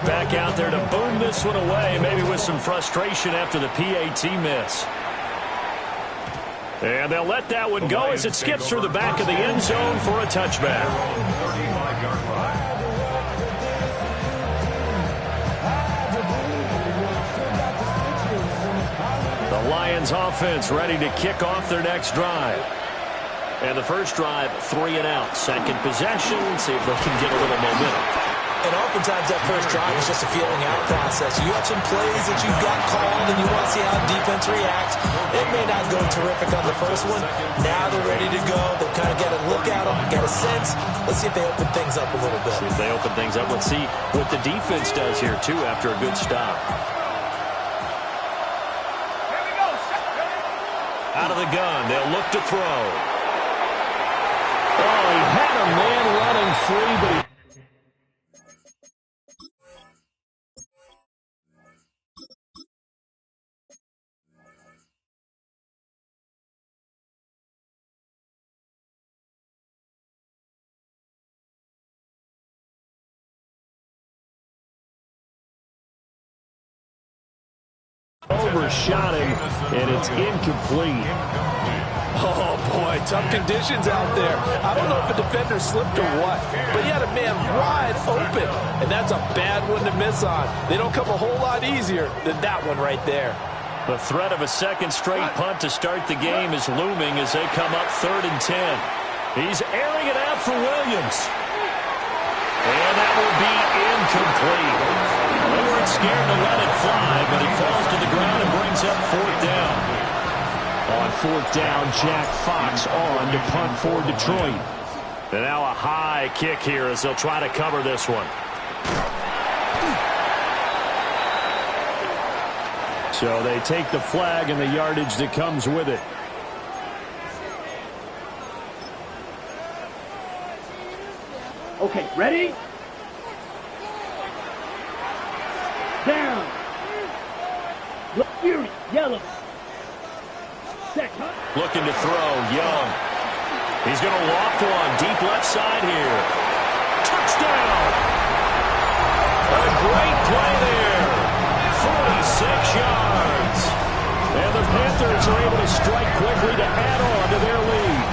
back out there to boom this one away, maybe with some frustration after the PAT miss. And they'll let that one go as it skips through the back of the end zone for a touchback. The Lions offense ready to kick off their next drive. And the first drive, 3 and out. Second possession, see if they can get a little momentum. And oftentimes that first drive is just a feeling out process. You have some plays that you've got called and you want to see how defense reacts. It may not go terrific on the first one. Now they're ready to go. They've kind of got a look at them, got a sense. Let's see if they open things up a little bit. See if they open things up. Let's see what the defense does here, too, after a good stop. Out of the gun, they'll look to throw. Oh, he had a man running free, but he... overshot him, and it's incomplete. Oh, boy, tough conditions out there. I don't know if a defender slipped or what, but he had a man wide open, and that's a bad one to miss on. They don't come a whole lot easier than that one right there. The threat of a second straight punt to start the game is looming as they come up 3rd and 10. He's airing it out for Williams. And that will be incomplete. They weren't scared to let it fly, but it falls to the ground and brings up 4th down. On 4th down, Jack Fox on to punt for Detroit. And now a high kick here as they'll try to cover this one. So they take the flag and the yardage that comes with it. Okay, ready? Down. Look, Fury, yellow. Set, looking to throw, Young. He's going to loft one deep left side here. Touchdown! A great play there. 46 yards. And the Panthers are able to strike quickly to add on to their lead.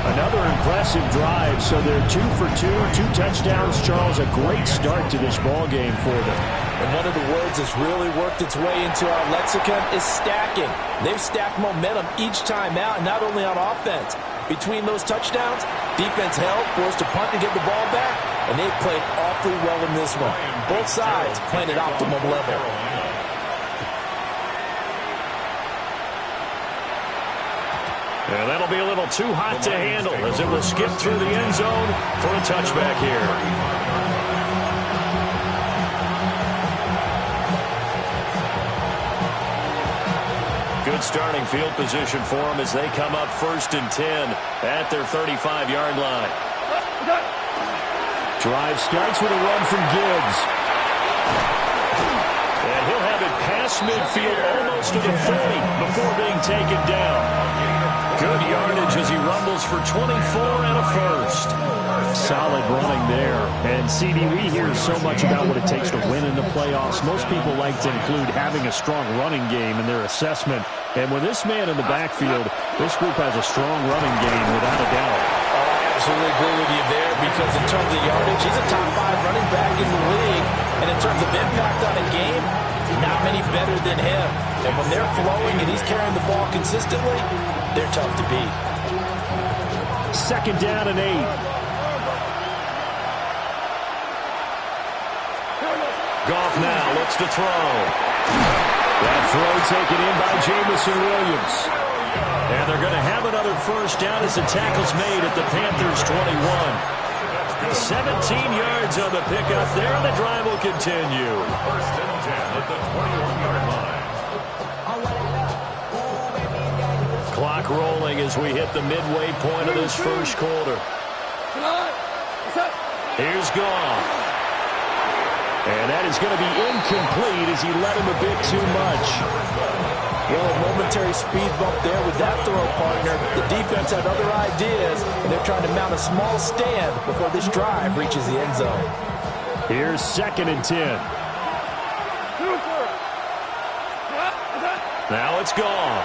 Another impressive drive, so they're 2 for 2, 2 touchdowns. Charles, a great start to this ball game for them. And one of the words that's really worked its way into our lexicon is stacking. They've stacked momentum each time out, and not only on offense. Between those touchdowns, defense held, forced a punt to get the ball back, and they played awfully well in this one. Both sides playing at optimum level. And that'll be a little too hot to handle as it will skip through the end zone for a touchback here. Good starting field position for them as they come up 1st and 10 at their 35-yard line. Drive starts with a run from Gibbs. And he'll have it past midfield almost to the 30 before being taken down. Good yardage as he rumbles for 24 and a first. Solid running there. And, CD, we hear so much about what it takes to win in the playoffs. Most people like to include having a strong running game in their assessment. And with this man in the backfield, this group has a strong running game without a doubt. Oh, I absolutely agree with you there because in terms of yardage, he's a top 5 running back in the league. And in terms of impact on a game, not many better than him. And when they're flowing and he's carrying the ball consistently, they're tough to beat. 2nd down and 8. Goff now looks to throw. That throw taken in by Jamison Williams. And they're going to have another first down as the tackle's made at the Panthers 21. 17 yards on the pickup there, and the drive will continue. 1st and 10 at the 21-yard line. Clock rolling as we hit the midway point of this first quarter. Here's Goff. And that is going to be incomplete as he led him a bit too much. Well, a momentary speed bump there with that throw, partner. The defense had other ideas, and they're trying to mount a small stand before this drive reaches the end zone. Here's 2nd and 10. Now it's gone.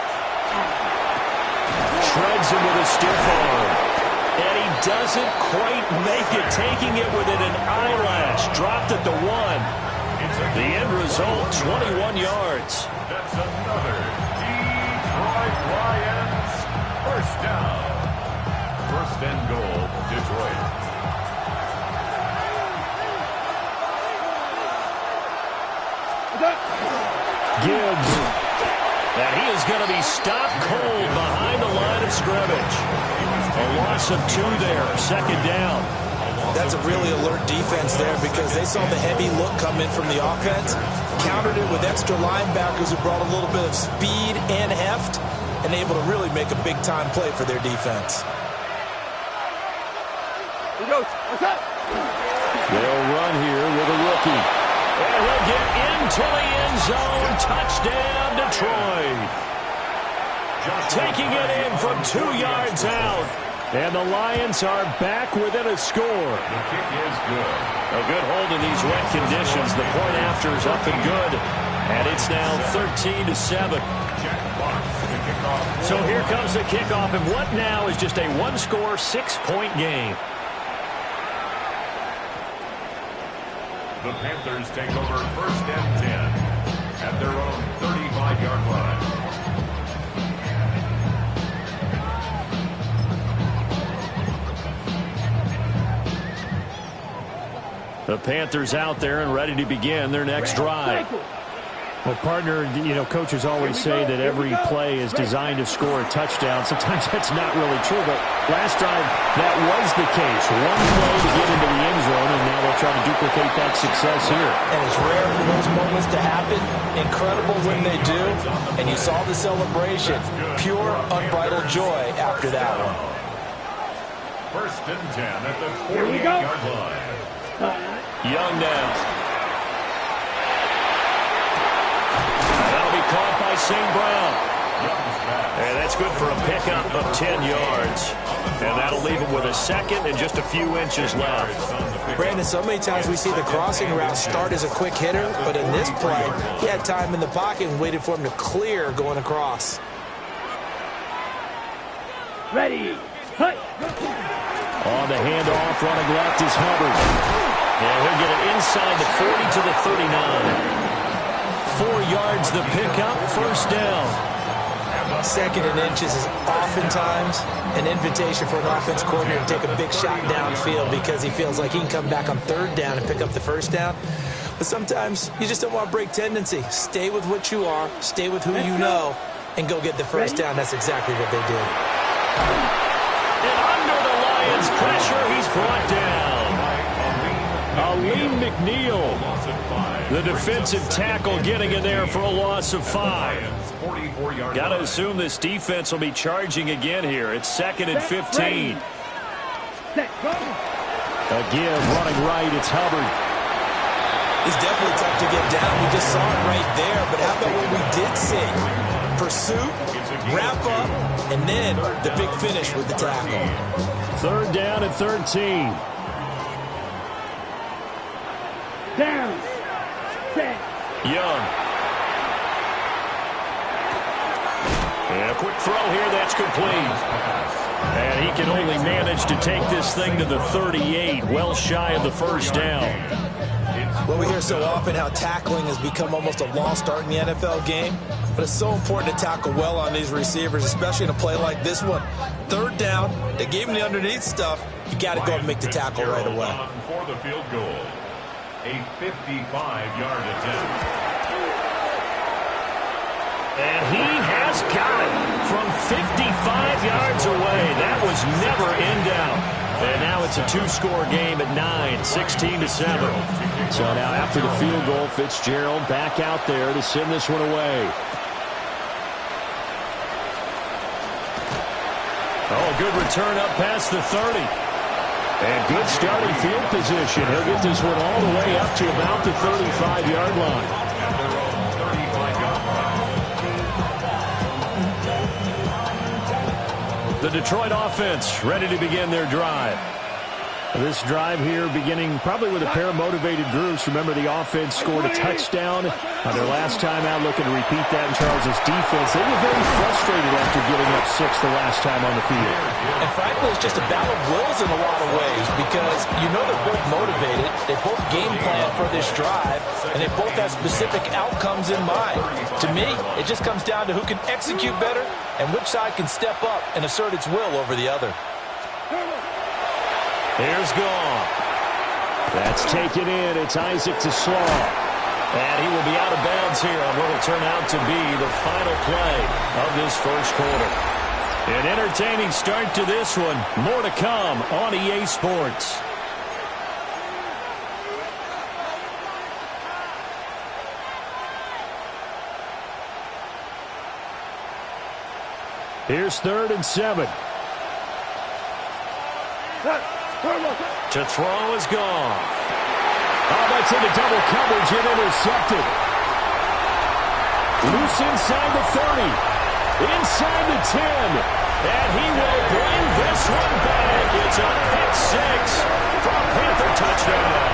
Shreds him with a stiff arm. And he doesn't quite make it, taking it within an eyelash. Dropped at the 1. The end result, 21 yards. That's another Detroit Lions first down. First and goal, Detroit. Gibbs. And he is going to be stopped cold behind the line of scrimmage. A loss of 2 there, 2nd down. That's a really alert defense there because they saw the heavy look come in from the offense, countered it with extra linebackers who brought a little bit of speed and heft, and able to really make a big-time play for their defense. They'll run here with a rookie. And he'll get into the end zone. Touchdown, Detroit. Taking it in from 2 yards out. And the Lions are back within a score. The kick is good. A good hold in these wet conditions. The point after is up and good. And it's now 13-7. So here comes the kickoff. And what now is just a one-score, 6-point game. The Panthers take over 1st and 10 at their own 35-yard line. The Panthers out there and ready to begin their next drive. Well, partner, coaches always say that every play is designed to score a touchdown. Sometimes that's not really true, but last drive, that was the case. One play to get into the end zone, and now they'll try to duplicate that success here. And it's rare for those moments to happen. Incredible when they do. And you saw the celebration. Pure, unbridled joy after that one. 1st and 10 at the 48-yard line. Young now. That'll be caught by St. Brown. And that's good for a pickup of 10 yards. And that'll leave him with a 2nd and just a few inches left. Brandon, so many times we see the crossing route start as a quick hitter, but in this play, he had time in the pocket and waited for him to clear going across. Ready. Hut. On the handoff, running left is Hubbard. And he'll get it inside the 40 to the 39. 4 yards the pickup, 1st down. 2nd and inches is oftentimes an invitation for an offense coordinator to take a big shot downfield because he feels like he can come back on 3rd down and pick up the 1st down. But sometimes you just don't want to break tendency. Stay with what you are, stay with who you know, and go get the 1st down. That's exactly what they did. And under the Lions' pressure, he's brought down. Aleem McNeil, the defensive tackle, getting in there for a loss of 5. Got to assume this defense will be charging again here. It's 2nd and 15. Again, running right, it's Hubbard. He's definitely tough to get down. We just saw it right there. But how about what we did see? Pursuit, wrap up, and then the big finish with the tackle. 3rd down and 13. Down. Set. Young. And a quick throw here, that's complete. And he can only manage to take this thing to the 38, well shy of the 1st down. Well, we hear so often how tackling has become almost a lost art in the NFL game, but it's so important to tackle well on these receivers, especially in a play like this one. 3rd down, they gave him the underneath stuff. You got to go and make the tackle right away. For the field goal, a 55-yard attempt. And he has got it from 55 yards away. That was never in doubt. And now it's a 2-score game at 9, 16-7. So now after the field goal, Fitzgerald back out there to send this one away. Oh, good return up past the 30. And good starting field position. He'll get this one all the way up to about the 35-yard line. The Detroit offense ready to begin their drive. This drive here beginning probably with a pair of motivated groups. Remember, the offense scored a touchdown on their last time out, looking to repeat that in Charles' defense. They were very frustrated after giving up 6 the last time on the field. And frankly, it's just a battle of wills in a lot of ways because you know they're both motivated. They both game plan for this drive, and they both have specific outcomes in mind. To me, it just comes down to who can execute better and which side can step up and assert its will over the other. Here's Goff. That's taken in. It's Isaac to Slaw. And he will be out of bounds here on what will turn out to be the final play of this first quarter. An entertaining start to this one. More to come on EA Sports. Here's 3rd and 7. To throw is Goff. Oh, that's into double coverage and intercepted. Loose inside the 30. Inside the 10. And he will bring this one back. It's a pick 6 for a Panther touchdown.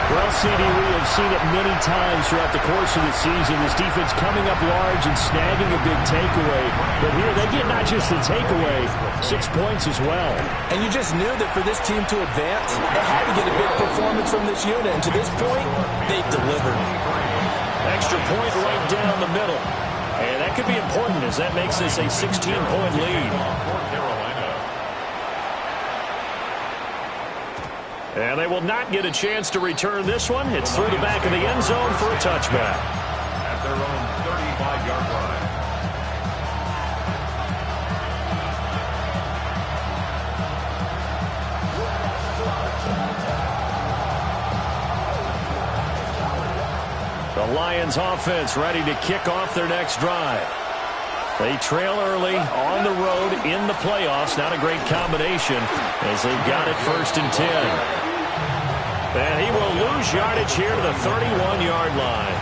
Well, CD, we have seen it many times throughout the course of the season. This defense coming up large and snagging a big takeaway. But here, they get not just the takeaway, 6 points as well. And you just knew that for this team to advance, they had to get a big performance from this unit. And to this point, they've delivered. Extra point right down the middle. And that could be important as that makes this a 16-point lead. And they will not get a chance to return this one. It's through the back of the end zone for a touchback. At their own 35-yard line. The Lions offense ready to kick off their next drive. They trail early on the road in the playoffs. Not a great combination as they've got it 1st and 10. And he will lose yardage here to the 31-yard line.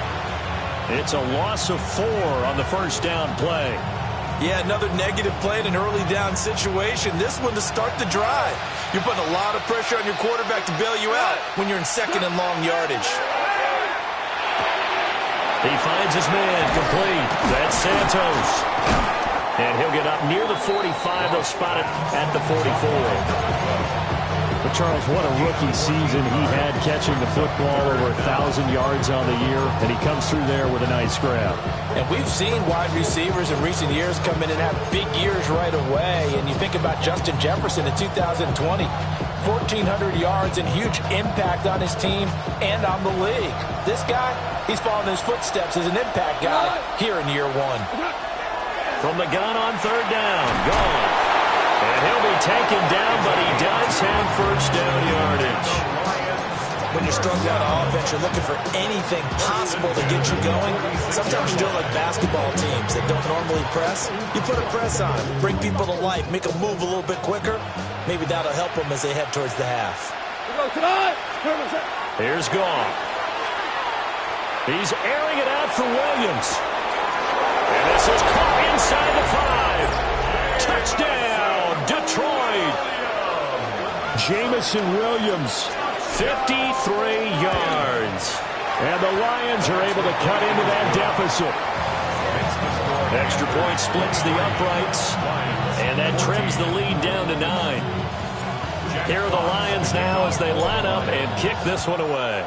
It's a loss of 4 on the first down play. Yeah, another negative play in an early down situation. This one to start the drive. You're putting a lot of pressure on your quarterback to bail you out when you're in 2nd and long yardage. He finds his man complete. That's Santos. And he'll get up near the 45. They'll spot it at the 44. But Charles, what a rookie season he had catching the football, over 1,000 yards on the year, and he comes through there with a nice grab. And we've seen wide receivers in recent years come in and have big years right away. And you think about Justin Jefferson in 2020, 1,400 yards and huge impact on his team and on the league. This guy, he's following his footsteps as an impact guy here in year 1. From the gun on 3rd down, gone. And he'll be taken down, but he does have first down yardage. When you're struggling on offense, you're looking for anything possible to get you going. Sometimes you do it like basketball teams that don't normally press. You put a press on, bring people to life, make them move a little bit quicker. Maybe that'll help them as they head towards the half. Here's Goff. He's airing it out for Williams. And this is caught inside the 5. Touchdown, Detroit. Jamison Williams, 53 yards. And the Lions are able to cut into that deficit. Extra point splits the uprights, and that trims the lead down to 9. Here are the Lions now as they line up and kick this one away.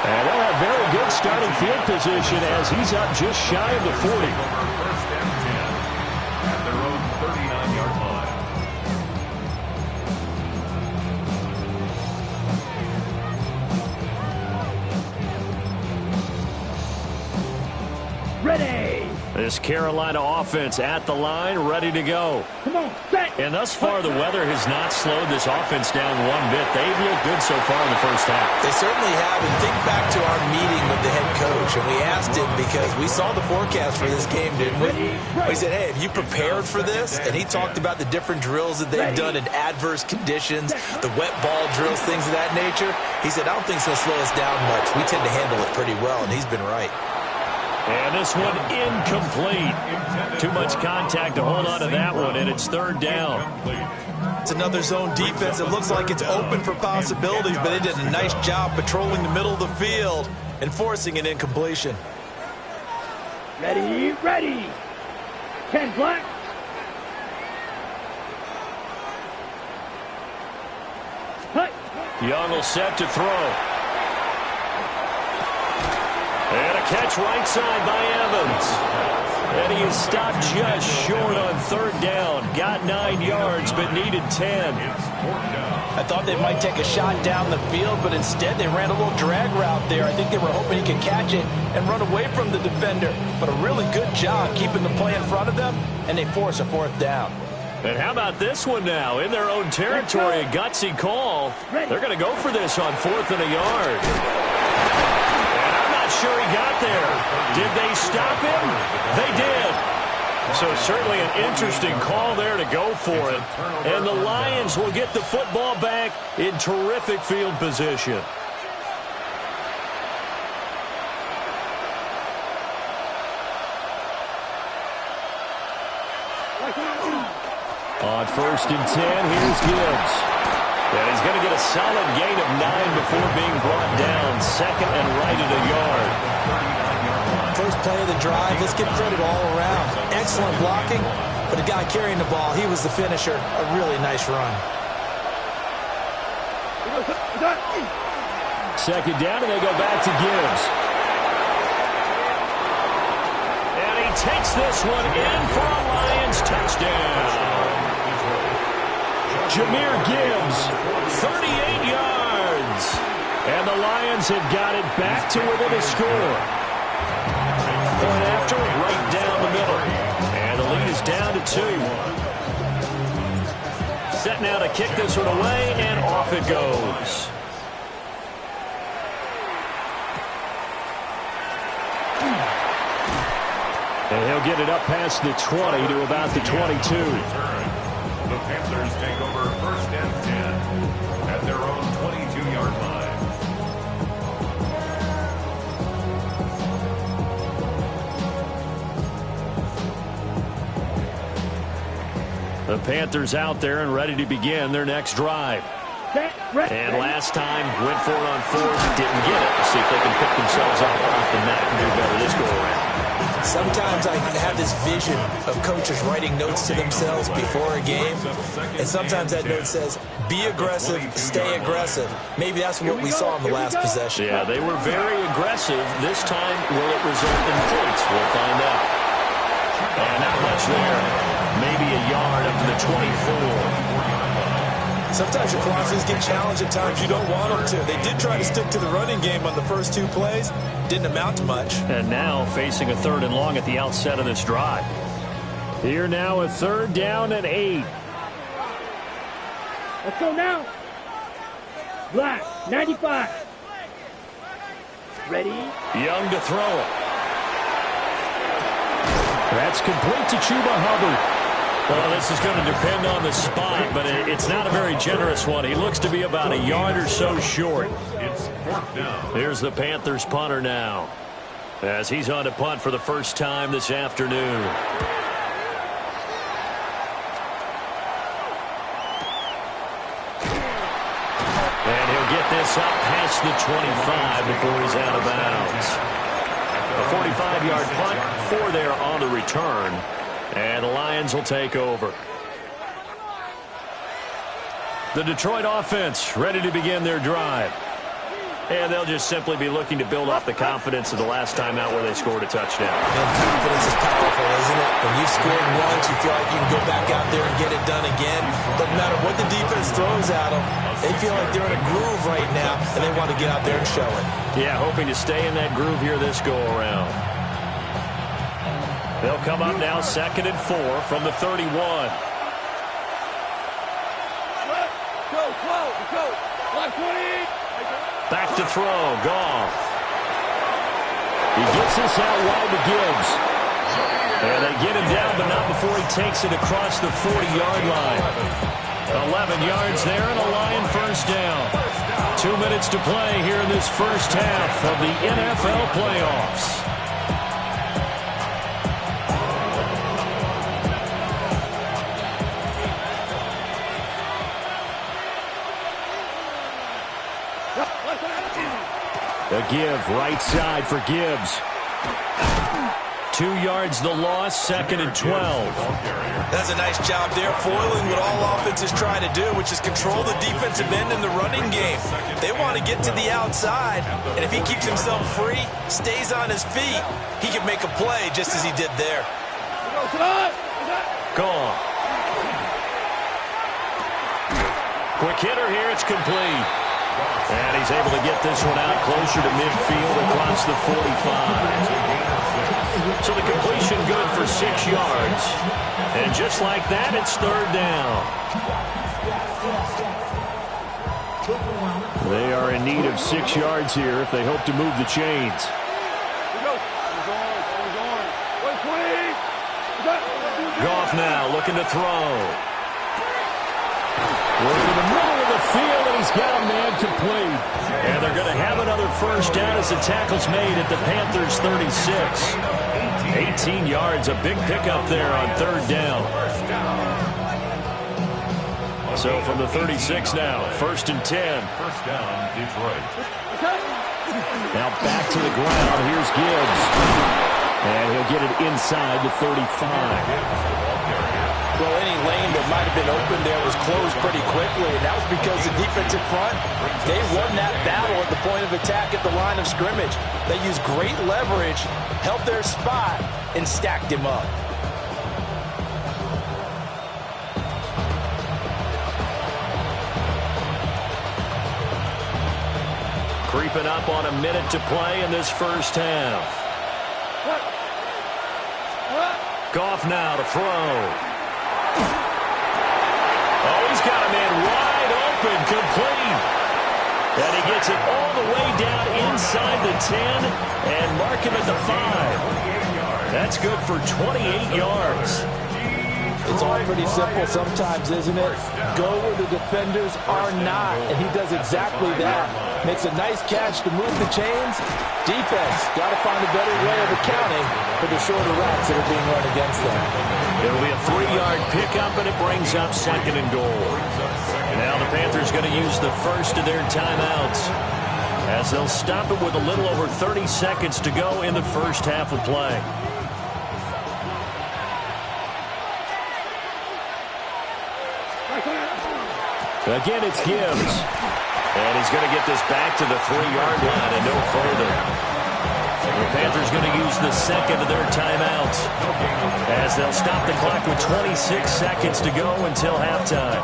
And they'll have very good starting field position as he's up just shy of the 40. 1st and 10 at their own 39-yard line. Ready. This Carolina offense at the line, ready to go. Come on, set. And thus far, the weather has not slowed this offense down one bit. They've looked good so far in the first half. They certainly have. And think back to our meeting with the head coach. And we asked him because we saw the forecast for this game, didn't we? We said, hey, have you prepared for this? And he talked about the different drills that they've done in adverse conditions, the wet ball drills, things of that nature. He said, I don't think it's going to slow us down much. We tend to handle it pretty well, and he's been right. And this one incomplete. Too much contact to hold on to that one, and it's third down. It's another zone defense. It looks like it's open for possibilities, but they did a nice job patrolling the middle of the field and forcing an incompletion. Ready, ready. 10 black. Young will set to throw. And a catch right side by Evans. And he is stopped just short on third down. Got 9 yards, but needed 10. I thought they might take a shot down the field, but instead they ran a little drag route there. I think they were hoping he could catch it and run away from the defender. But a really good job keeping the play in front of them, and they force a fourth down. And how about this one now? In their own territory, a gutsy call. They're going to go for this on 4th and a yard. And I'm not sure he got there. Did they stop him? They did. So certainly an interesting call there to go for it. And the Lions will get the football back in terrific field position. On 1st and 10, here's Gibbs. And he's going to get a solid gain of 9 before being brought down. 2nd and right at a yard. First play of the drive, let's give credit all around. Excellent blocking, but the guy carrying the ball, he was the finisher. A really nice run. 2nd down, and they go back to Gibbs. And he takes this one in for a Lions touchdown. Jahmyr Gibbs, 38 yards. And the Lions have got it back to within a score. Point after, right down the middle. And the lead is down to 2. Set now to kick this one away, and off it goes. And he'll get it up past the 20 to about the 22. The Panthers take over 1st and 10 at their own 22-yard line. The Panthers out there and ready to begin their next drive. And last time, went for it on 4th, didn't get it. See if they can pick themselves up off the mat and do better this go-around. Sometimes I have this vision of coaches writing notes to themselves before a game, and sometimes that note says, be aggressive, stay aggressive. Maybe that's what we saw in the last possession. Yeah, they were very aggressive. This time, will it result in points? We'll find out. And not much there. Maybe a yard up to the 24. Sometimes your philosophies get challenged at times you don't want them to. They did try to stick to the running game on the first 2 plays. Didn't amount to much. And now facing a 3rd and long at the outset of this drive. Here now a 3rd down and 8. Let's go now. Black, 95. Ready. Young to throw it. That's complete to Chuba Hubbard. Well, this is going to depend on the spot, but it's not a very generous one. He looks to be about a yard or so short. It's 4th down. Here's the Panthers punter now, as he's on to punt for the first time this afternoon. And he'll get this up past the 25 before he's out of bounds. A 45-yard punt, 4 there on the return. And the Lions will take over. The Detroit offense ready to begin their drive. And they'll just simply be looking to build off the confidence of the last time out where they scored a touchdown. And confidence is powerful, isn't it? When you've scored once, you feel like you can go back out there and get it done again. Doesn't matter what the defense throws at them. They feel like they're in a groove right now, and they want to get out there and show it. Yeah, hoping to stay in that groove here this go-around. They'll come up now 2nd and 4 from the 31. Back to throw, Goff. He gets this out wide to Gibbs. And they get him down, but not before he takes it across the 40-yard line. 11 yards there and a Lion first down. 2 minutes to play here in this first half of the NFL playoffs. give. Right side for Gibbs. 2 yards the loss, 2nd and 12. That's a nice job there, foiling what all offenses try to do, which is control the defensive end in the running game. They want to get to the outside, and if he keeps himself free, stays on his feet, he can make a play just as he did there. Gone. Quick hitter here, it's complete. And he's able to get this one out closer to midfield across the 45. So the completion good for 6 yards. And just like that, it's 3rd down. They are in need of 6 yards here if they hope to move the chains. Goff now looking to throw. We're in the middle of the field, and he's got a man complete. And they're going to have another first down as the tackle's made at the Panthers' 36. 18 yards, a big pickup there on 3rd down. So from the 36 now, 1st and 10. First down, Detroit. Now back to the ground. Here's Gibbs. And he'll get it inside the 35. Well, any lane that might have been open there was closed pretty quickly, and that was because the defensive front, they won that battle at the point of attack at the line of scrimmage. They used great leverage, held their spot, and stacked him up. Creeping up on a minute to play in this first half. Goff now to throw. Oh, he's got a man wide open, complete. And he gets it all the way down inside the 10 and mark him at the 5. That's good for 28 yards. It's all pretty simple sometimes, isn't it? Go where the defenders are not, and he does exactly that. Makes a nice catch to move the chains. Defense got to find a better way of accounting for the shorter routes that are being run against them. It'll be a 3-yard pickup, and it brings up 2nd and goal. Now the Panthers going to use the first of their timeouts as they'll stop it with a little over 30 seconds to go in the first half of play. Again, it's Gibbs. And he's going to get this back to the 3-yard line and no further. The Panthers going to use the second of their timeouts as they'll stop the clock with 26 seconds to go until halftime.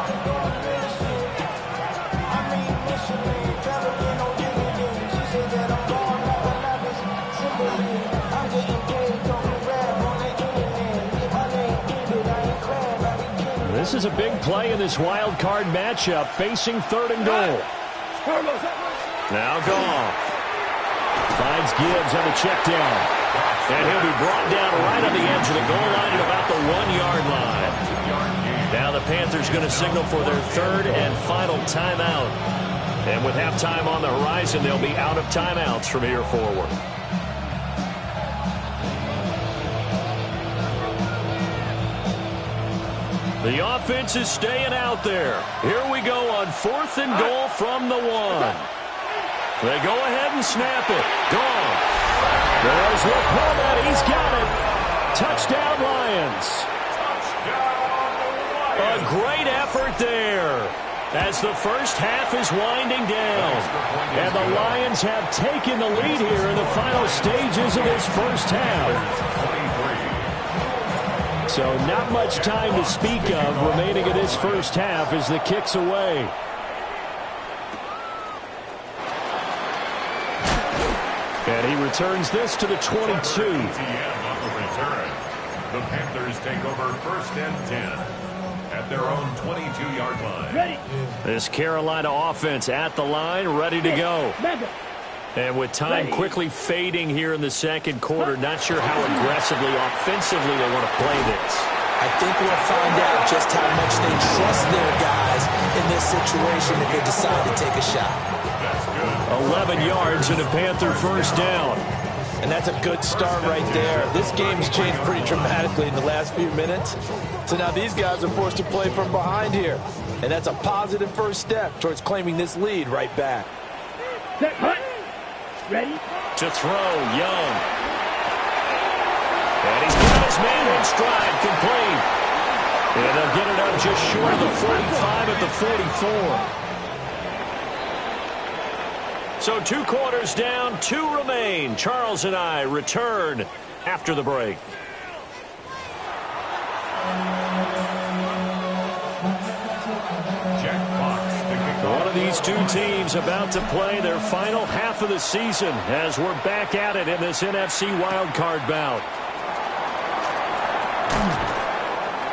This is a big play in this wild card matchup, facing 3rd and goal. Now Goff Finds Gibbs on the check down. And he'll be brought down right on the edge of the goal line at about the 1-yard line. Now the Panthers going to signal for their 3rd and final timeout. And with halftime on the horizon, they'll be out of timeouts from here forward. The offense is staying out there. Here we go on 4th and goal from the 1. They go ahead and snap it. Gone. There's LaPoma. He's got it. Touchdown, Lions. A great effort there as the first half is winding down. And the Lions have taken the lead here in the final stages of this first half. So not much time to speak of remaining in this first half as the kick's away. And he returns this to the 22. The Panthers take over 1st and 10 at their own 22-yard line. Ready. This Carolina offense at the line, ready to go. And with time quickly fading here in the second quarter, not sure how aggressively, offensively they want to play this. I think we'll find out just how much they trust their guys in this situation if they decide to take a shot. 11 yards and a Panther first down. And that's a good start right there. This game's changed pretty dramatically in the last few minutes. So now these guys are forced to play from behind here. And that's a positive first step towards claiming this lead right back. Set, hut. Ready? To throw, Young. And he's got his man in stride, complete. And they'll get it up just short of the 45 at the 44. So 2 quarters down, 2 remain. Charles and I return after the break. One of these 2 teams about to play their final half of the season as we're back at it in this NFC wildcard bout.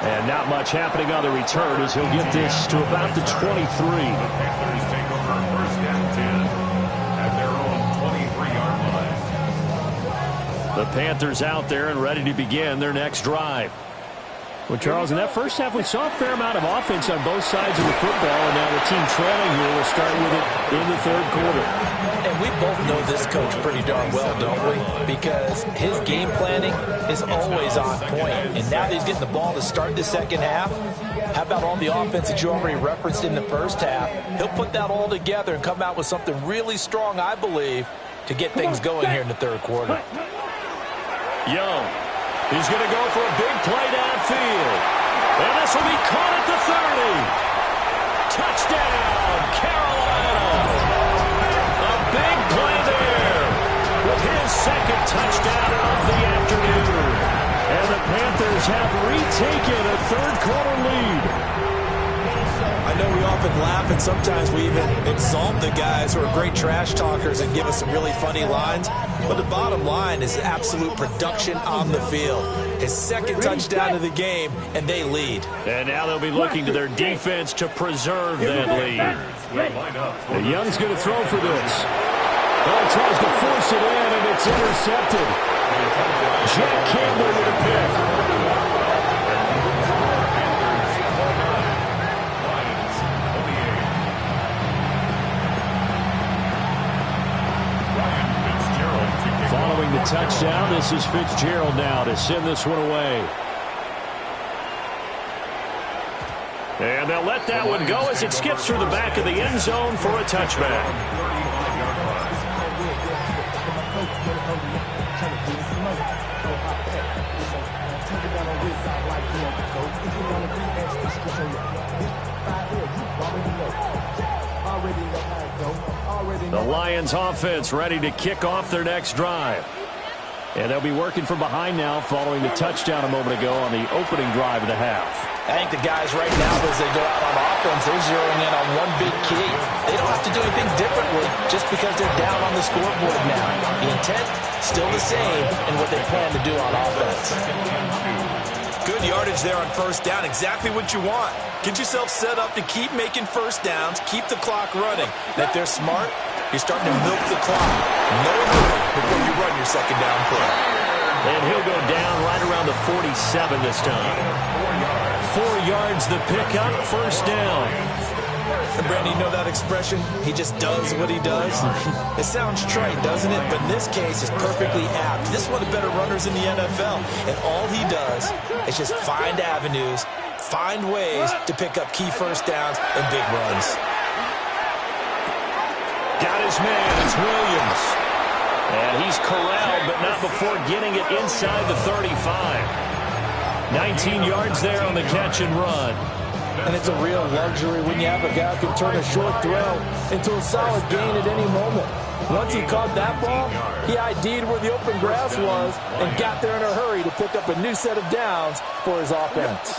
And not much happening on the return as he'll get this to about the 23. The Panthers take over first and 10 at their own 23-yard line. The Panthers out there and ready to begin their next drive. Well, Charles, in that first half, we saw a fair amount of offense on both sides of the football, and now the team trailing here will start with it in the 3rd quarter. And we both know this coach pretty darn well, don't we? Because his game planning is always on point. And now that he's getting the ball to start the second half, how about all the offense that you already referenced in the first half? He'll put that all together and come out with something really strong, I believe, to get things going here in the 3rd quarter. Young. He's going to go for a big play downfield. And this will be caught at the 30. Touchdown, Carolina. A big play there with his 2nd touchdown of the afternoon. And the Panthers have retaken a 3rd quarter lead. I know we often laugh and sometimes we even exalt the guys who are great trash talkers and give us some really funny lines. But the bottom line is absolute production on the field. His 2nd touchdown of the game, and they lead. And now they'll be looking to their defense to preserve that lead. And Young's going to throw for this. Oh, tries to force it in, and it's intercepted. Jack Campbell with a pick. Following the touchdown, this is Fitzgerald now to send this one away. And they'll let that one go as it skips through the back of the end zone for a touchback. The Lions offense ready to kick off their next drive. And they'll be working from behind now following the touchdown a moment ago on the opening drive of the half. I think the guys right now, as they go out on offense, they're zeroing in on one big key. They don't have to do anything differently just because they're down on the scoreboard now. The intent, still the same in what they plan to do on offense. Good yardage there on first down. Exactly what you want. Get yourself set up to keep making first downs, keep the clock running. And if they're smart, you're starting to milk the clock. No hurry before you run your second down play. And he'll go down right around the 47 this time. 4 yards the pickup, first down. And Brandon, you know that expression? He just does what he does. It sounds trite, doesn't it? But in this case, it's perfectly apt. This is one of the better runners in the NFL. And all he does is just find avenues, find ways to pick up key first downs and big runs. Got his man, it's Williams. And he's corralled, but not before getting it inside the 35. 19 yards there on the catch and run. And it's a real luxury when you have a guy who can turn a short throw into a solid gain at any moment. Once he caught that ball, he ID'd where the open grass was and got there in a hurry to pick up a new set of downs for his offense.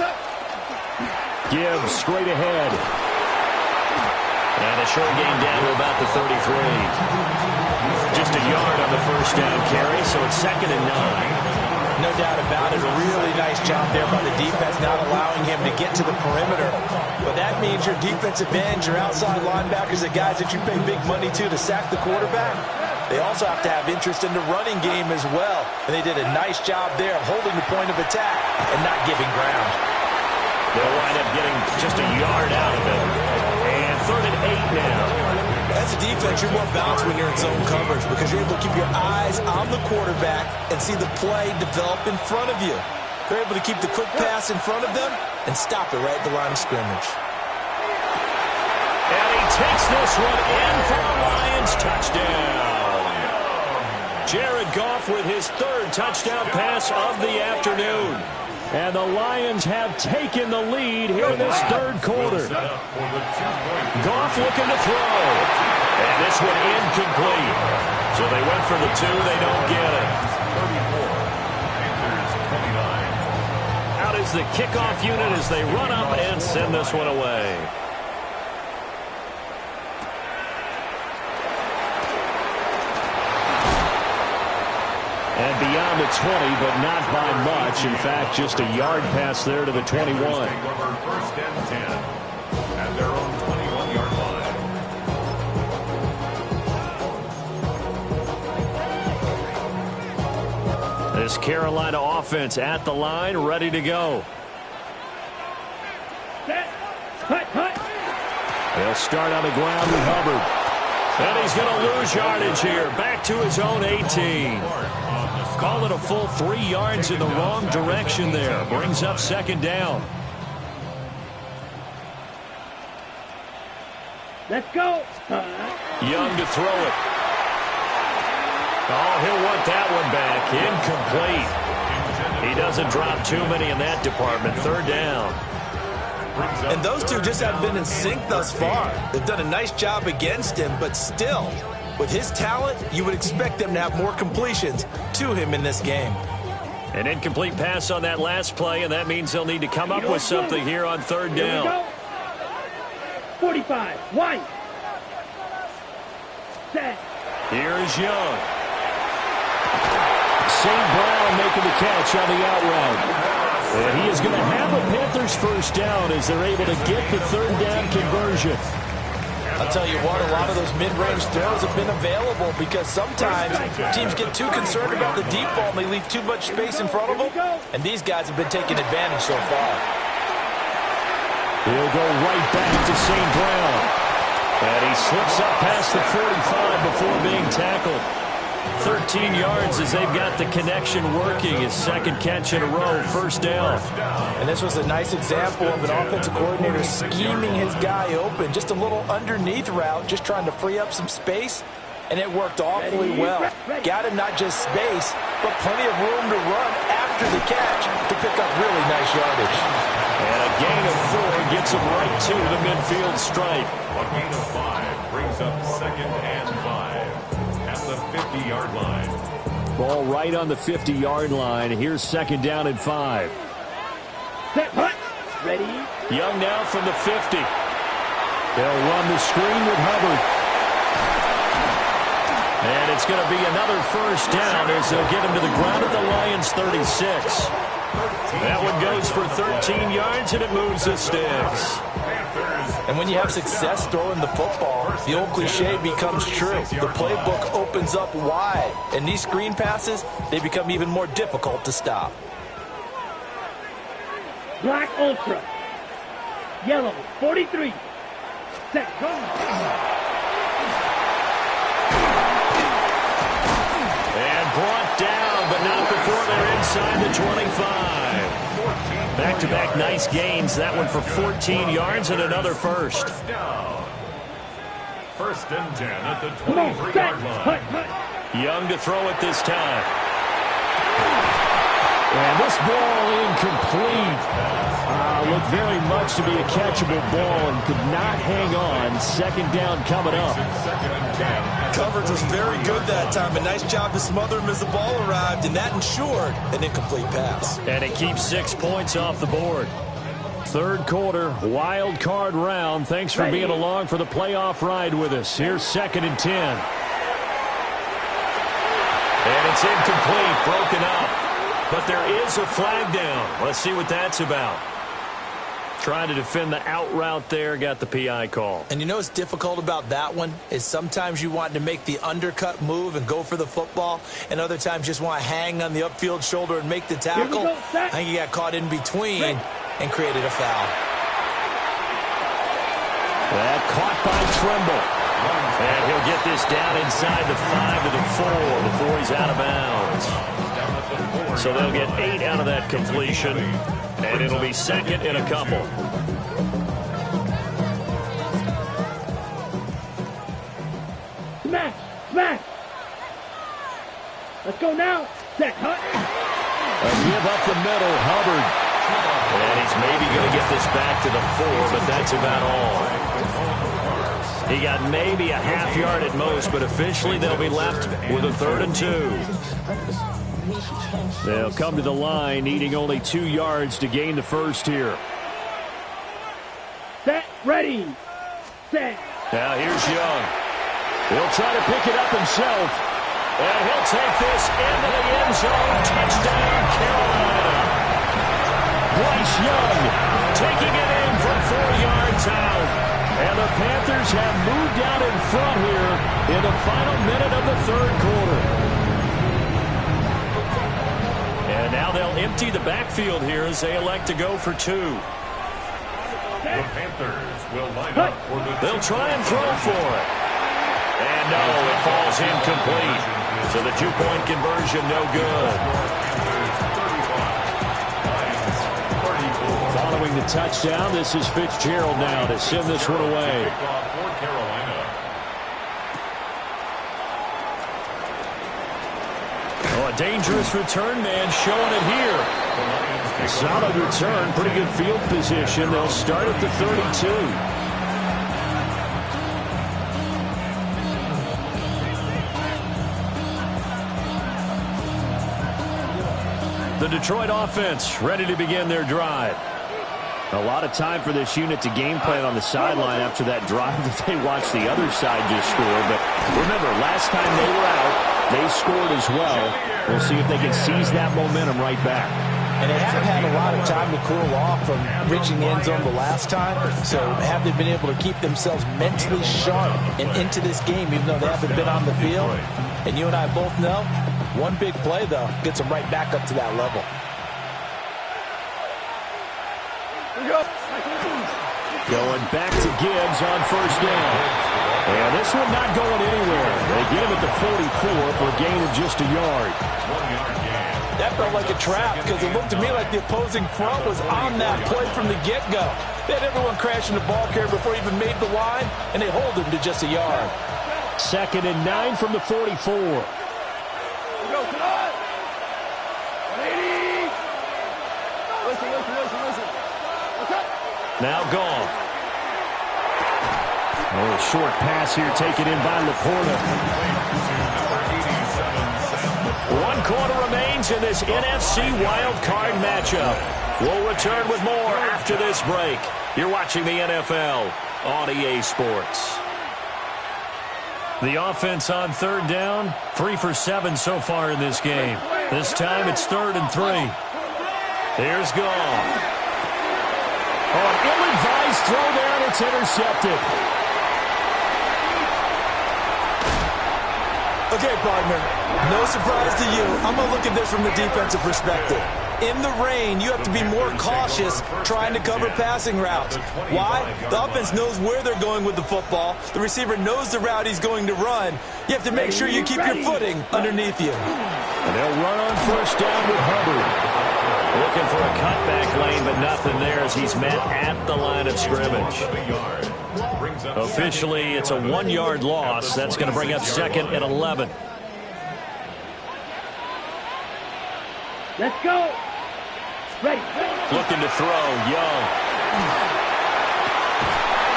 Gibbs straight ahead. And a short gain down to about the 33. Just a yard on the first down carry, so it's 2nd and 9. No doubt about it. A really nice job there by the defense, not allowing him to get to the perimeter. But that means your defensive ends, your outside linebackers, the guys that you pay big money to sack the quarterback, they also have to have interest in the running game as well. And they did a nice job there of holding the point of attack and not giving ground. They'll wind up getting just a yard out of it. And 3rd and 8 now. As a defense, you're more balanced when you're in zone coverage because you're able to keep your eyes on the quarterback and see the play develop in front of you. You're able to keep the quick pass in front of them and stop it right at the line of scrimmage. And he takes this one in for a Lions touchdown. Jared Goff with his third touchdown pass of the afternoon. And the Lions have taken the lead here in this third quarter. Goff looking to throw. And this one incomplete. So they went for the 2. They don't get it. 34. Panthers 29. Out is the kickoff unit as they run up and send this one away. And beyond the 20, but not by much. In fact, just a yard pass there to the 21. Take over first and 10 at their own 21-yard line. This Carolina offense at the line, ready to go. Set. Hut. They'll start on the ground with Hubbard. And he's going to lose yardage here. Back to his own 18. Call it a full 3 yards in the wrong direction there. Brings up second down. Let's go. Young to throw it. Oh, he'll want that one back. Incomplete. He doesn't drop too many in that department. Third down. And those two just haven't been in sync thus far. They've done a nice job against him, but still, with his talent, you would expect them to have more completions to him in this game. An incomplete pass on that last play, and that means they'll need to come up with something here on third down. 45. White. Set. Here's Young. St. Brown making the catch on the out route. And he is going to have a Panthers first down as they're able to get the third down conversion. I'll tell you what, a lot of those mid-range throws have been available because sometimes teams get too concerned about the deep ball and they leave too much space in front of them, and these guys have been taking advantage so far. He'll go right back to St. Brown. And he slips up past the 45 before being tackled. 13 yards as they've got the connection working. His second catch in a row, first down. And this was a nice example of an offensive coordinator scheming his guy open. Just a little underneath route, just trying to free up some space, and it worked awfully well. Got him not just space, but plenty of room to run after the catch to pick up really nice yardage. And a gain of 4 gets him right to the midfield stripe. A gain of 5 brings up second and 5 at the 50-yard line. Ball right on the 50-yard line. Here's second down and 5. Set. Hut. Ready. Young now from the 50. They'll run the screen with Hubbard. And it's going to be another first down as they'll get him to the ground at the Lions' 36. That one goes for 13 yards, and it moves the sticks. And when you have success throwing the football, the old cliche becomes true. The playbook opens up wide, and these screen passes, they become even more difficult to stop. Black Ultra. Yellow. 43. Set. Go. And brought down, but not before they're inside the 25. Back-to-back nice gains. That one for 14 yards and another first. First and 10 at the 23-yard line. Young to throw it this time. And this ball incomplete. Looked very much to be a catchable ball and could not hang on. Second down coming up. Coverage was very good that time. A nice job to smother him as the ball arrived, and that ensured an incomplete pass. And it keeps 6 points off the board. Third quarter, wild card round. Thanks for being along for the playoff ride with us. Here's second and 10. And it's incomplete, broken up. But there is a flag down. Let's see what that's about. Trying to defend the out route there, got the PI call. And you know what's difficult about that one is sometimes you want to make the undercut move and go for the football, and other times just want to hang on the upfield shoulder and make the tackle. I think he got caught in between and created a foul. That caught by Trimble. And he'll get this down inside the 5 to the 4 before he's out of bounds. So they'll get 8 out of that completion, and it'll be second in a couple. Smash. Smash. Let's go now. Set, hut. A give up the middle, Hubbard. And he's maybe going to get this back to the 4, but that's about all. He got maybe a half yard at most, but officially they'll be left with a 3rd and 2. They'll come to the line, needing only 2 yards to gain the first here. Set, ready. Set. Now here's Young. He'll try to pick it up himself. And he'll take this into the end zone. Touchdown, Carolina. Bryce Young taking it in from 4 yards out. And the Panthers have moved out in front here in the final minute of the 3rd quarter. And now they'll empty the backfield here as they elect to go for 2. The Panthers will line up for the... They'll try and throw for it. And no, it falls incomplete. So the 2-point conversion, no good. Following the touchdown, this is Fitzgerald now to send this one away. Oh, a dangerous return man showing it here. A solid return, pretty good field position. They'll start at the 32. The Detroit offense ready to begin their drive. A lot of time for this unit to game plan on the sideline after that drive that they watched the other side just score. But remember, last time they were out, they scored as well. We'll see if they can seize that momentum right back. And they haven't had a lot of time to cool off from reaching the end zone the last time. So have they been able to keep themselves mentally sharp and into this game, even though they haven't been on the field? And you and I both know, one big play, though, gets them right back up to that level. Going back to Gibbs on 1st down. And this one not going anywhere. They get him at the 44 for a gain of just a yard. That felt like a trap because it looked to me like the opposing front was on that play from the get-go. They had everyone crashing the ball carrier before he even made the line, and they hold him to just a yard. 2nd and 9 from the 44. Now gone. Oh, a short pass here taken in by Laporta. 1 quarter remains in this NFC wildcard matchup. We'll return with more after this break. You're watching the NFL on EA Sports. The offense on 3rd down, 3 for 7 so far in this game. This time it's 3rd and 3. Here's Goff. Oh, an ill-advised throw there, and it's intercepted. Okay, partner, no surprise to you. I'm going to look at this from the defensive perspective. In the rain, you have to be more cautious trying to cover passing routes. Why? The offense knows where they're going with the football. The receiver knows the route he's going to run. You have to make sure you keep your footing underneath you. And they'll run on 1st down with Hubbard. Looking for a cutback lane, but nothing there as he's met at the line of scrimmage. Officially, it's a 1-yard loss. That's going to bring up 2nd and 11. Let's go. Ready. Looking to throw, Young.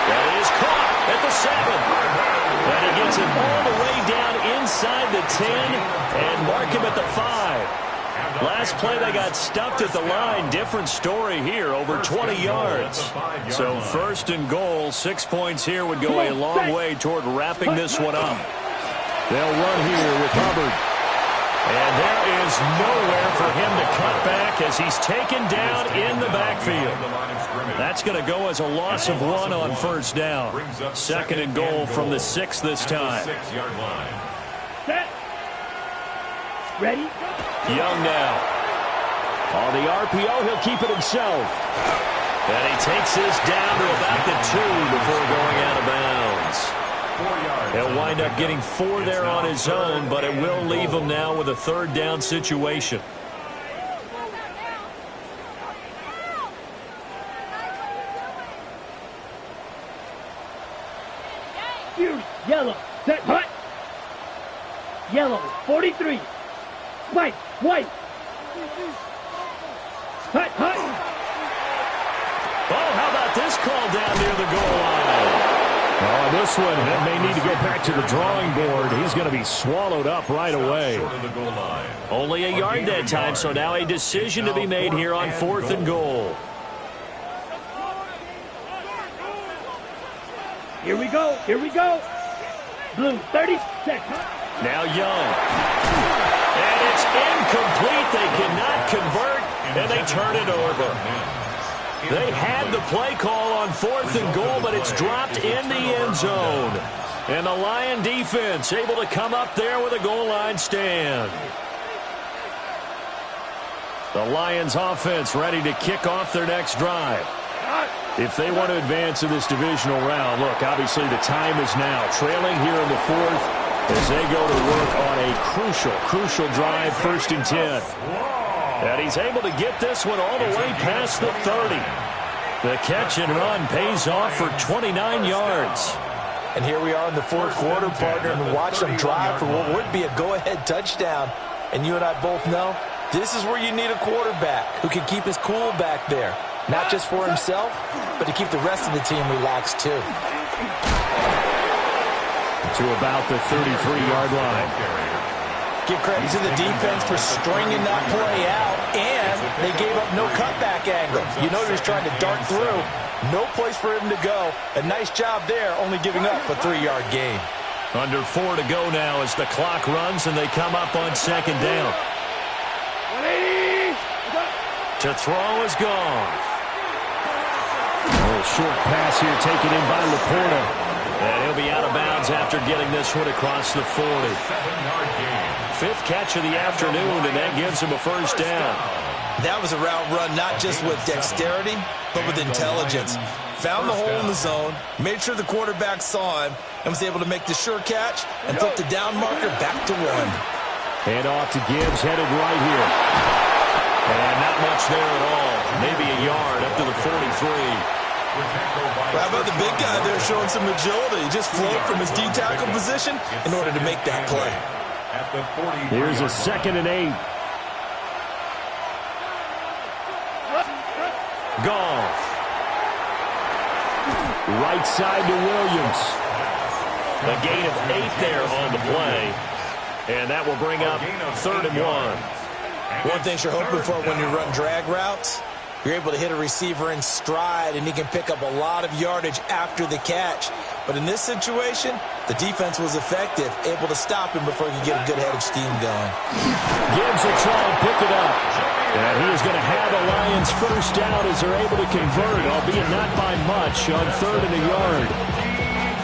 That is caught at the 7. And he gets it all the way down inside the 10 and mark him at the 5. Last play, they got stuffed at the line. Different story here, over 20 yards. So 1st and goal, 6 points here would go a long way toward wrapping this one up. They'll run here with Hubbard. And there is nowhere for him to cut back as he's taken down in the backfield. That's going to go as a loss of 1 on 1st down. 2nd and goal from the 6 this time. Set. Ready. Young now. On the RPO, he'll keep it himself. And he takes this down to about the 2 before going out of bounds. He'll wind up getting 4 there on his own, but it will leave him now with a 3rd down situation. Yellow. Set. Hut. Yellow. 43. White, white. Hut, hut. Oh, how about this call down near the goal line? Oh, this one, that may need to go back to the drawing board. He's going to be swallowed up right away. Only a yard that time, so now a decision to be made here on 4th and goal. Here we go, here we go. Blue, 30 seconds. Now Young. And it's incomplete. They cannot convert, and they turn it over. They had the play call on 4th and goal, but it's dropped in the end zone. And the Lion defense able to come up there with a goal line stand. The Lions offense ready to kick off their next drive. If they want to advance in this divisional round, look, obviously the time is now. Trailing here in the 4th as they go to work on a crucial drive, 1st and 10. And he's able to get this one all the way past the 30. The catch and run pays off for 29 yards. And here we are in the 4th quarter, partner, and watch them drive for what would be a go-ahead touchdown. And you and I both know this is where you need a quarterback who can keep his cool back there. Not just for himself, but to keep the rest of the team relaxed too. To about the 33-yard line. Give credit to the defense for stringing that play out, and they gave up no cutback angle. You know he was trying to dart through. No place for him to go. A nice job there, only giving up a 3-yard gain. Under 4 to go now as the clock runs and they come up on 2nd down. To throw is gone. A little short pass here taken in by Laporta. And he'll be out of bounds after getting this one across the 40. 5th catch of the afternoon, and that gives him a 1st down. That was a route run not just with dexterity, but with intelligence. Found the hole in the zone, made sure the quarterback saw him, and was able to make the sure catch and flip the down marker back to 1. Hand off to Gibbs, headed right here. And not much there at all. Maybe a yard up to the 43. How about the big guy there showing some agility? He just float from his D-tackle position in order to make that play. Here's a 2nd and 8. Goff. Right side to Williams. A gain of 8 there on the play. And that will bring up 3rd and 1. One thing you're hoping for when you run drag routes, you're able to hit a receiver in stride, and he can pick up a lot of yardage after the catch. But in this situation, the defense was effective, able to stop him before he could get a good head of steam going. Gibbs will try and pick it up. And he is going to have the Lions 1st down as they're able to convert, albeit not by much, on 3rd and a yard.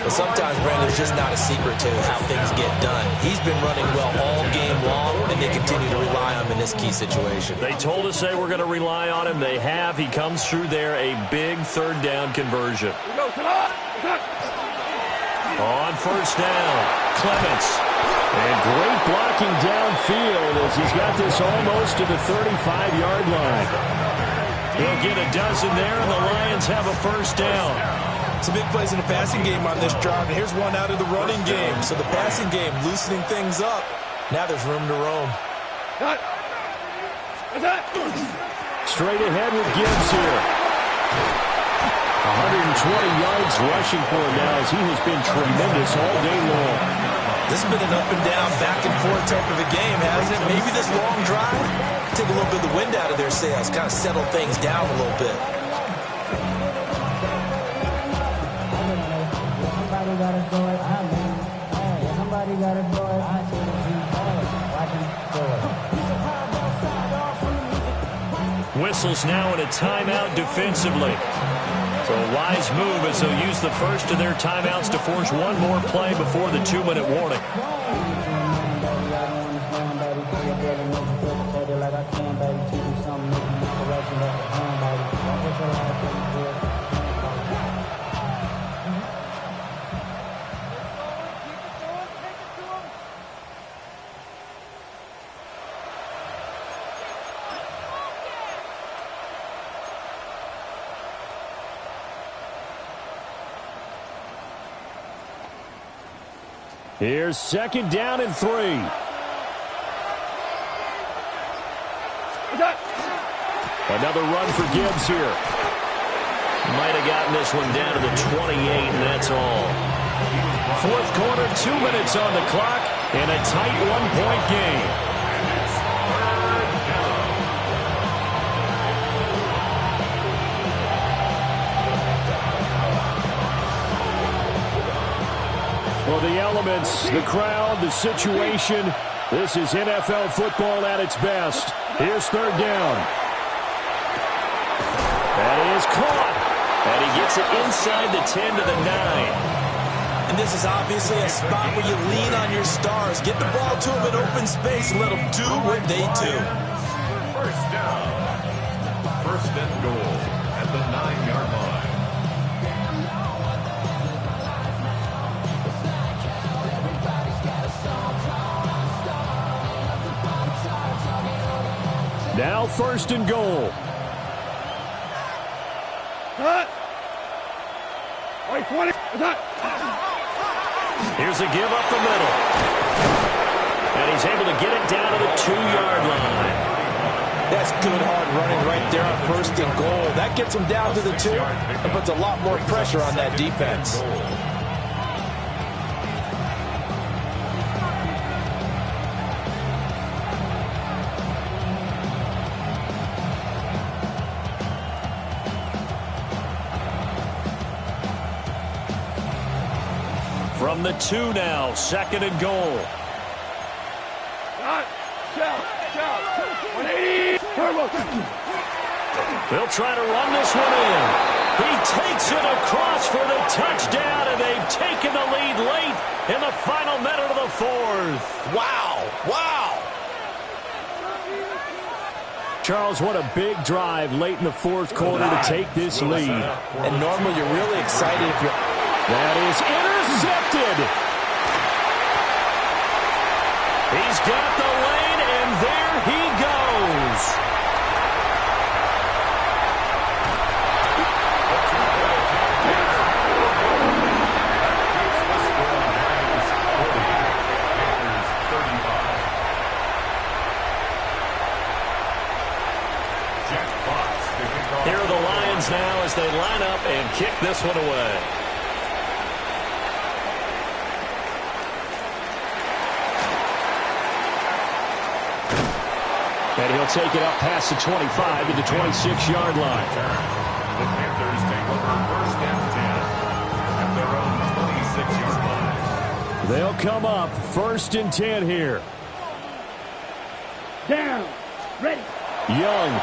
But sometimes, Brandon, there's just not a secret to how things get done. He's been running well all game long, and they continue to rely on him in this key situation. They told us they were going to rely on him. They have. He comes through there, a big 3rd down conversion. On 1st down, Clements. And great blocking downfield as he's got this almost to the 35-yard line. He'll get a dozen there, and the Lions have a 1st down. Some big plays in the passing game on this drive, and here's one out of the running game. So the passing game loosening things up. Now there's room to roam. Straight ahead with Gibbs here. 120 yards rushing for him now as he has been tremendous all day long. This has been an up and down, back and forth type of a game, hasn't it? Maybe this long drive take a little bit of the wind out of their sails, kind of settle things down a little bit. Whistles now in a timeout defensively. So a wise move as they'll use the first of their timeouts to force one more play before the 2-minute warning. Here's 2nd down and 3. Another run for Gibbs here. Might have gotten this one down to the 28, and that's all. Fourth quarter, 2 minutes on the clock, and a tight one-point game. Well, the elements, the crowd, the situation, this is NFL football at its best. Here's third down. That is caught. And he gets it inside the 10 to the 9. And this is obviously a spot where you lean on your stars. Get the ball to them in open space and let them do what they do. First down. First and goal at the 9-yard line. Now first and goal. Here's a give up the middle. And he's able to get it down to the 2-yard line. That's good hard running right there on first and goal. That gets him down to the 2. That puts a lot more pressure on that defense. From the 2 now, second and goal. They'll try to run this one in. He takes it across for the touchdown, and they've taken the lead late in the final minute of the fourth. Wow. Wow. Charles, what a big drive late in the fourth quarter to take this lead. And normally you're really excited if you're... That is intercepted. He's got the lane, and there he goes. Here are the Lions now as they line up and kick this one away. And he'll take it up past the 25 to the 26-yard line. The Panthers take over first and 10 at their own 26-yard line. They'll come up first and 10 here. Down. Ready. Young.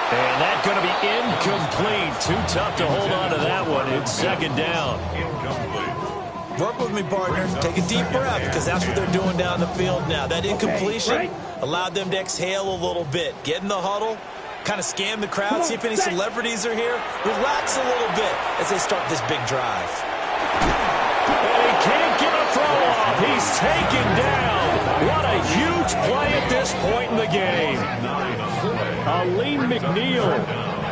And that's going to be incomplete. Too tough to hold on to that one. It's second down. Incomplete. Work with me, partner. Take a deep breath, because that's what they're doing down the field now. That incompletion allowed them to exhale a little bit. Get in the huddle, kind of scan the crowd, see if any celebrities are here. Relax a little bit as they start this big drive. And he can't get a throw off. He's taken down. What a huge play at this point in the game. Aleem McNeil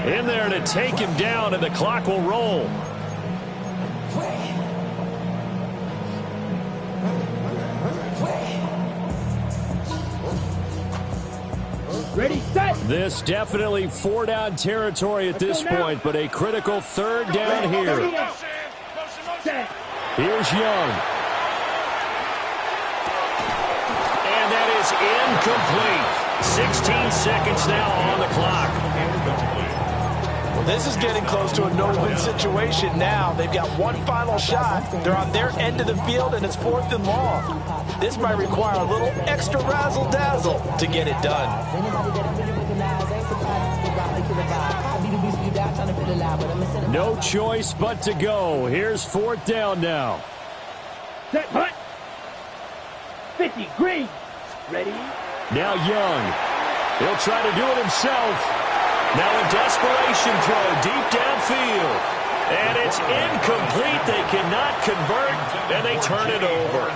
in there to take him down, and the clock will roll. Ready, set. This definitely 4-down territory at this point, but a critical third down here. Set. Here's Young. And that is incomplete. 16 seconds now on the clock. Well, this is getting close to a no-win situation now. They've got one final shot. They're on their end of the field, and it's 4th and long. This might require a little extra razzle-dazzle to get it done. No choice but to go. Here's 4th down now. Set. Hut. 50. Green. Ready. Now Young. He'll try to do it himself. Now a desperation throw deep downfield. And it's incomplete. They cannot convert, and they turn it over.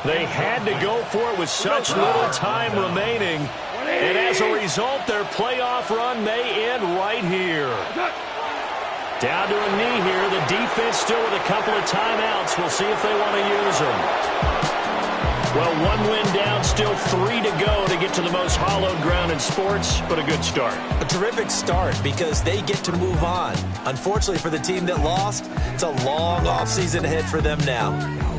They had to go for it with such little time remaining. And as a result, their playoff run may end right here. Down to a knee here. The defense still with a couple of timeouts. We'll see if they want to use them. Well, one win down, still 3 to go to get to the most hallowed ground in sports, but a good start. A terrific start because they get to move on. Unfortunately for the team that lost, it's a long offseason ahead for them now.